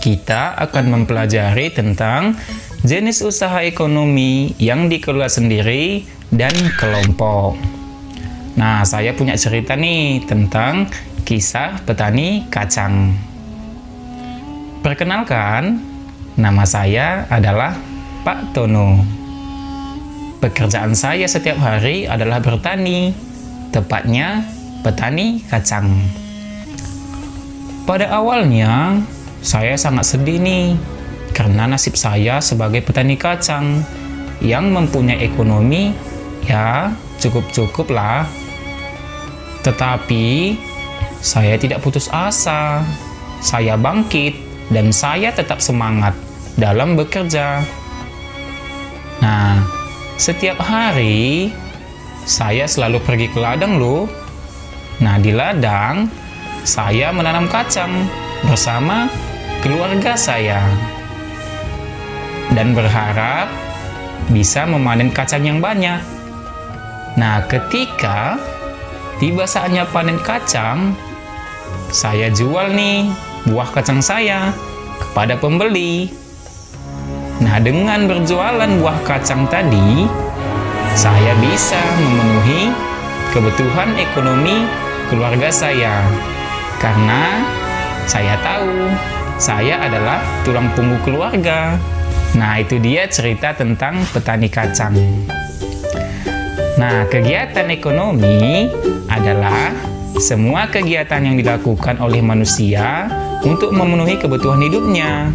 kita akan mempelajari tentang jenis usaha ekonomi yang dikelola sendiri dan kelompok. Nah, saya punya cerita nih tentang kisah petani kacang. Perkenalkan, nama saya adalah Pak Tono. Pekerjaan saya setiap hari adalah bertani, tepatnya petani kacang. Pada awalnya, saya sangat sedih nih, karena nasib saya sebagai petani kacang yang mempunyai ekonomi ya cukup-cukup lah. Tetapi, saya tidak putus asa. Saya bangkit dan saya tetap semangat dalam bekerja. Nah, setiap hari saya selalu pergi ke ladang loh. Nah, di ladang saya menanam kacang bersama keluarga saya dan berharap bisa memanen kacang yang banyak. Nah, ketika tiba saatnya panen kacang, saya jual nih buah kacang saya kepada pembeli. Nah, dengan berjualan buah kacang tadi, saya bisa memenuhi kebutuhan ekonomi keluarga saya. Karena saya tahu saya adalah tulang punggung keluarga. Nah, itu dia cerita tentang petani kacang. Nah, kegiatan ekonomi adalah semua kegiatan yang dilakukan oleh manusia untuk memenuhi kebutuhan hidupnya.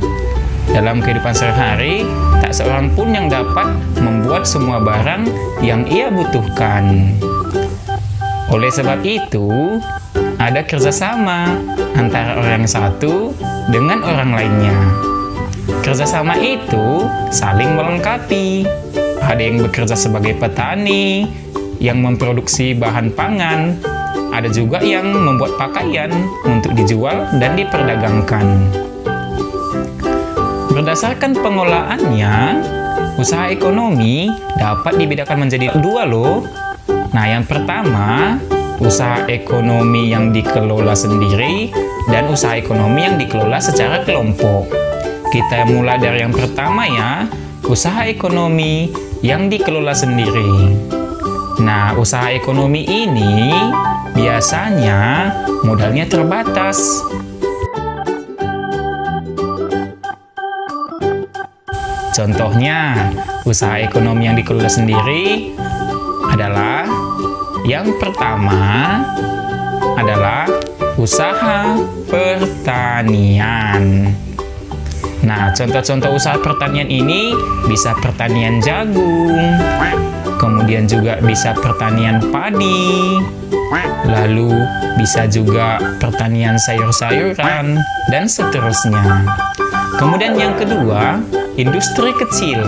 Dalam kehidupan sehari-hari, tak seorang pun yang dapat membuat semua barang yang ia butuhkan. Oleh sebab itu, ada kerjasama antara orang satu dengan orang lainnya. Kerjasama itu saling melengkapi. Ada yang bekerja sebagai petani, yang memproduksi bahan pangan. Ada juga yang membuat pakaian untuk dijual dan diperdagangkan. Berdasarkan pengolahannya, usaha ekonomi dapat dibedakan menjadi dua loh. Nah, yang pertama, usaha ekonomi yang dikelola sendiri dan usaha ekonomi yang dikelola secara kelompok. Kita mulai dari yang pertama ya, usaha ekonomi yang dikelola sendiri. Nah, usaha ekonomi ini biasanya modalnya terbatas. Contohnya, usaha ekonomi yang dikelola sendiri adalah yang pertama adalah usaha pertanian. Nah, contoh-contoh usaha pertanian ini bisa pertanian jagung, kemudian juga bisa pertanian padi, lalu bisa juga pertanian sayur-sayuran, dan seterusnya. Kemudian yang kedua, industri kecil.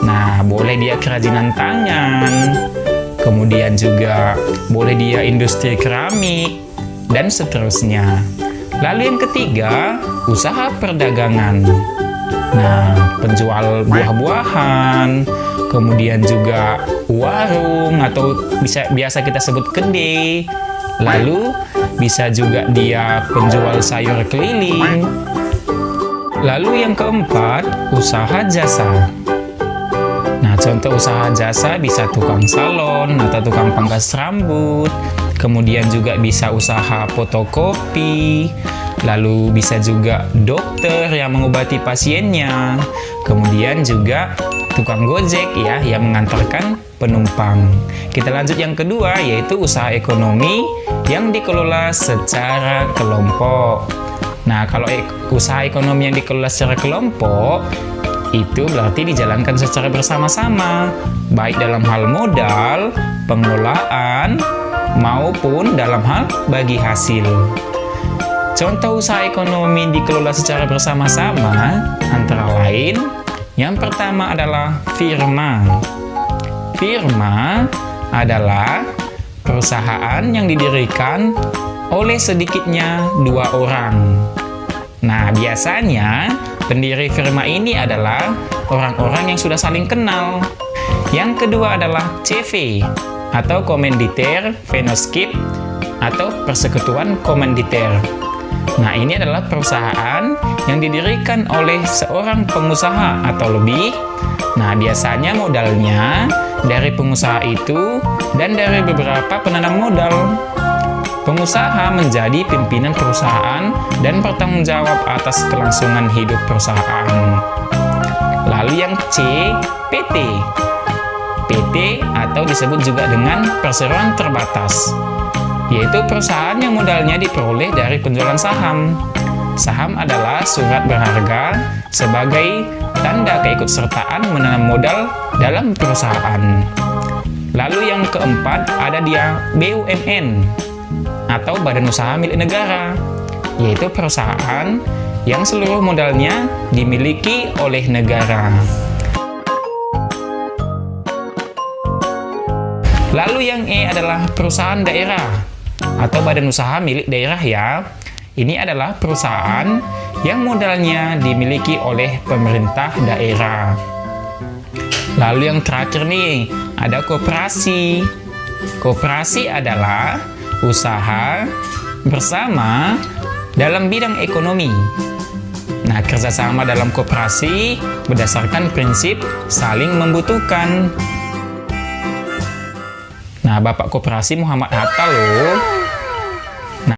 Nah, boleh dia kerajinan tangan, kemudian juga boleh dia industri keramik, dan seterusnya. Lalu yang ketiga, usaha perdagangan. Nah, penjual buah-buahan, kemudian juga warung atau biasa kita sebut kedai. Lalu bisa juga dia penjual sayur keliling. Lalu yang keempat, usaha jasa. Nah, contoh usaha jasa bisa tukang salon atau tukang pangkas rambut. Kemudian juga bisa usaha fotokopi. Lalu bisa juga dokter yang mengobati pasiennya. Kemudian juga tukang gojek ya yang mengantarkan penumpang. Kita lanjut yang kedua, yaitu usaha ekonomi yang dikelola secara kelompok. Nah, kalau usaha ekonomi yang dikelola secara kelompok, itu berarti dijalankan secara bersama-sama, baik dalam hal modal, pengelolaan, maupun dalam hal bagi hasil. Contoh usaha ekonomi dikelola secara bersama-sama antara lain, yang pertama adalah firma. Firma adalah perusahaan yang didirikan oleh sedikitnya 2 orang. Nah, biasanya pendiri firma ini adalah orang-orang yang sudah saling kenal. Yang kedua adalah CV atau Kommanditär Fenoskip atau Persekutuan Komanditer. Nah, ini adalah perusahaan yang didirikan oleh seorang pengusaha atau lebih. Nah, biasanya modalnya dari pengusaha itu dan dari beberapa penanam modal. Pengusaha menjadi pimpinan perusahaan dan bertanggung jawab atas kelangsungan hidup perusahaan. Lalu yang C, PT. PT atau disebut juga dengan perseroan terbatas, yaitu perusahaan yang modalnya diperoleh dari penjualan saham. Saham adalah surat berharga sebagai tanda keikutsertaan menanam modal dalam perusahaan. Lalu yang keempat ada dia BUMN atau Badan Usaha Milik Negara, yaitu perusahaan yang seluruh modalnya dimiliki oleh negara. Lalu yang E adalah perusahaan daerah atau Badan Usaha Milik Daerah ya. Ini adalah perusahaan yang modalnya dimiliki oleh pemerintah daerah. Lalu yang terakhir nih, ada koperasi. Koperasi adalah usaha bersama dalam bidang ekonomi. Nah, kerjasama dalam koperasi berdasarkan prinsip saling membutuhkan. Nah, Bapak Koperasi Muhammad Hatta loh.